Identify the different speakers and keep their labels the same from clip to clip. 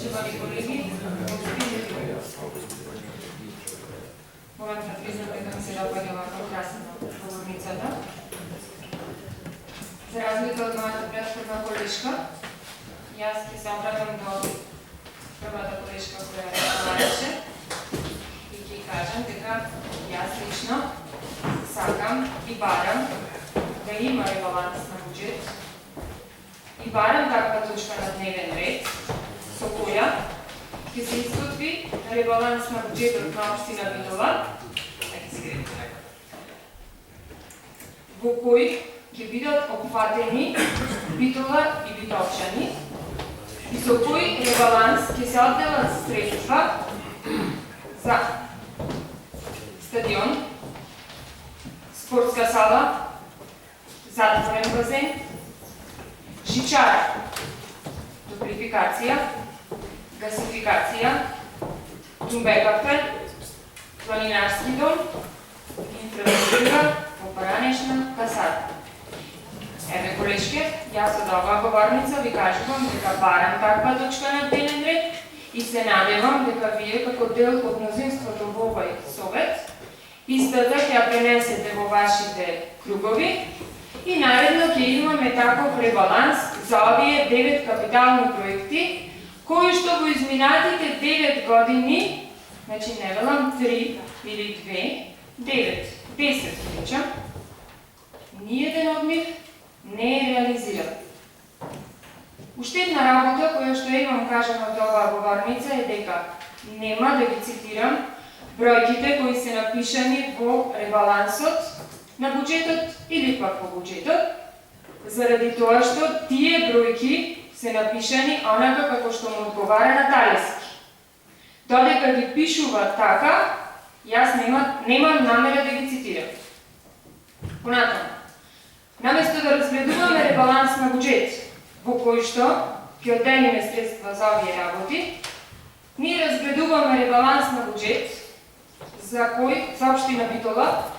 Speaker 1: Почитувани колеги, морам да признам дека ми се допаѓа вака украсена говорницата. За разлика од мојата претходна колешка, јас ќе се обратам до првата колешка која разговараше и ќе кажам дека јас лично сакам и барам да има ребаланс на буџет и барам таква точка на дневен ред со која ќе се изготви ребаланс на буџетот на општина Битола, во кој ќе бидат опфатени Битола и битолчани и со кој ребаланс ќе се одделат средства за стадион, спортска сала, затворен базен, жичара, топлификација, гасификација, tumбекафе, планинарски дом, инфраструктура, поранешна касата. Еве колешке, јас од оваа говорница ви кажувам дека барам таква точка на дневен ред и се надевам дека вие како дел од мнозинството во овој совет истата ќе ја пренесете во вашите кругови и наредно ќе имаме таков ребаланс за овие 9 капитални проекти кои што во изминатите 9 години, значи не велам 3 или 2, 9, 10 pričам, ниеден од нив не е реализиран. Уште една работа која што имам кажано од оваа говорница е дека нема да ги цитирам бројките кои се напишани во ребалансот на буџетот или пак во буџетот, заради тоа што тие бројки се напишани онака како што му одговара на Талески. Додека ги пишува така, јас немам намера да ги цитирам. Понатаму, наместо да разгледуваме ребаланс на буџет, во кој што ќе одделиме средства за овие работи, ние разгледуваме ребаланс на буџет за општина Битола,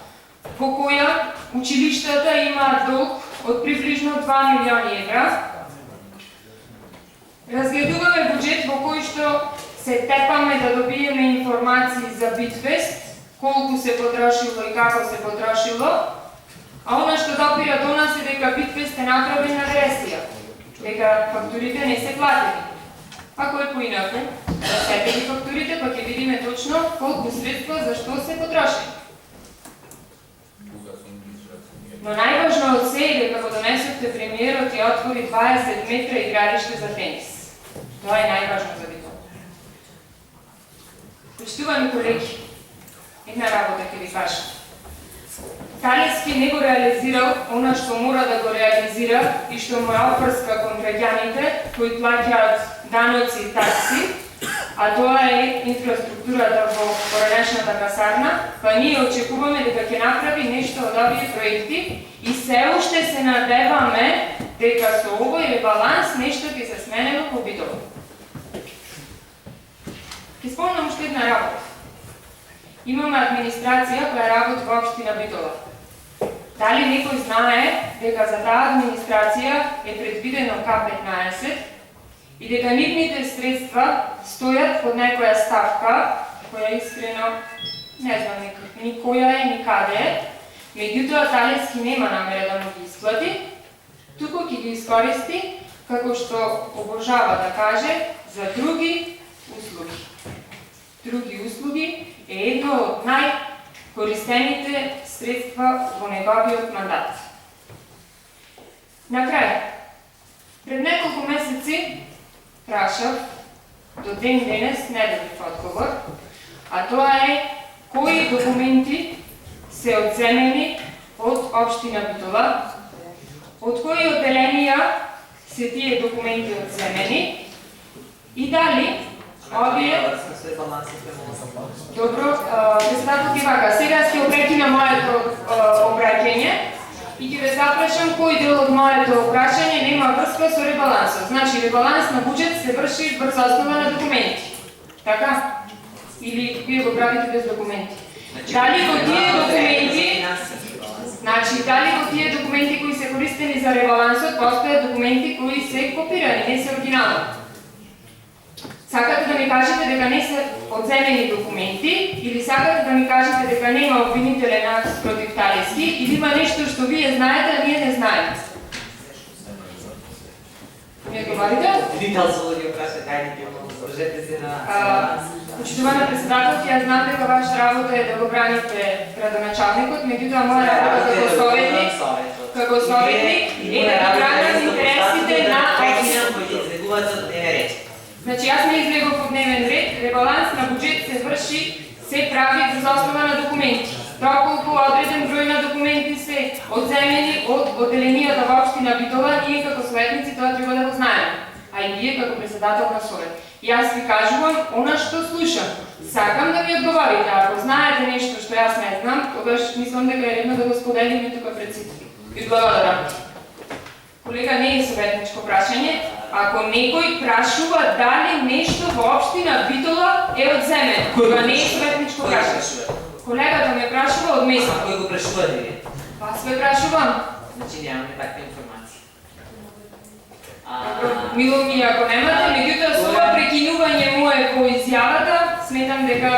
Speaker 1: во која училиштата имаат долг од приближно 2 милиони евра. Разгледуваме буџет во кој што се тепаме да добиеме информации за Битфест, колку се потрошило и како се потрошило, а она што допира до нас е дека Битфест е направен на агресија, дека фактурите не се платени. Ако е поинаку, сете ги фактурите, па ќе видиме точно колку средства за што се потроши. Но најважно од се е дека го донесовте премиерот и отвори 20 метра игралиште за тенис. Тоа е најважно за Битола. Почитувани колеги, една работа ќе ви кажам. Талески не го реализирал она што мора да го реализира и што му опрска кон граѓаните кои плаќаат даноци и такси, а тоа е инфраструктурата во поранешната касарна, па ние очекуваме дека ќе направи нешто од овие проекти и се уште се надеваме дека со овој ребаланс нешто ќе се смени во Битола. Ќе спомнам уште една работа. Имаме администрација која работи во општина Битола. Дали некој знае дека за таа администрација е предвидено К15 и дека нивните средства стојат под некоја ставка, која искрено не знам ни која е, ни каде е, меѓутоа Талески нема намера да му ги исплати, туку ќе ги искористи, како што обожава да каже, за други услуги. Други услуги е едно од најкористените средства во неговиот мандат. На крај, пред неколку месеци прашав, до ден денес не добив одговор, а тоа е кои документи се одземени од општина Битола, од кои одделенија се тие документи одземени и дали овие... Добро, представете вака, сега ќе опрекина моето обраќање и ќе ве запрашам кој дел од моето прашање нема врска со ребалансот. Значи, ребаланс на буџет се врши врз основа на документи. Така? Или вие го правите без документи? Дали во тие документи, значи, дали во тие документи кои се користени за ребалансот, постојат документи кои се копирани, не се оригинални? ми кажете дека не се одземени документи или сакате да ми кажете дека нема обвинителен акт против Талевски или има нешто што вие знаете, а ние не знаеме? Ми одговарите?
Speaker 2: Видителство ги прашат, ајде ќе продолжете се на...
Speaker 1: Почитувана председателки, јас знам дека ваша работа е да го браните градоначалникот, меѓутоа моја работа како советник е да ги бранам интересите на општината. Значи, јас не излегов од дневен ред, ребаланс на буџет се врши, се прави врз основа на документи. Доколку одреден број на документи се одземени од одделенијата во општина Битола, ние како советници тоа треба да го знаеме, а и вие како председател на совет. Јас ви кажувам она што слушам. Сакам да ми одговорите, ако знаете нешто што јас не знам, тогаш мислам дека е редно да го споделиме тука пред сите. Ви благодарам. Колега, не е советничко прашање. Ако некој прашува дали нешто во општина Битола е одземено, кога не е советничко прашање. Колегата ме прашува од место.
Speaker 2: Кој го прашувате вие?
Speaker 1: Вас ме прашувам.
Speaker 2: Значи нямаме таква информација.
Speaker 1: Мило ми, ако немате, меѓутоа со ова прекинување мое во изјавата, сметам дека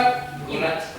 Speaker 1: имате.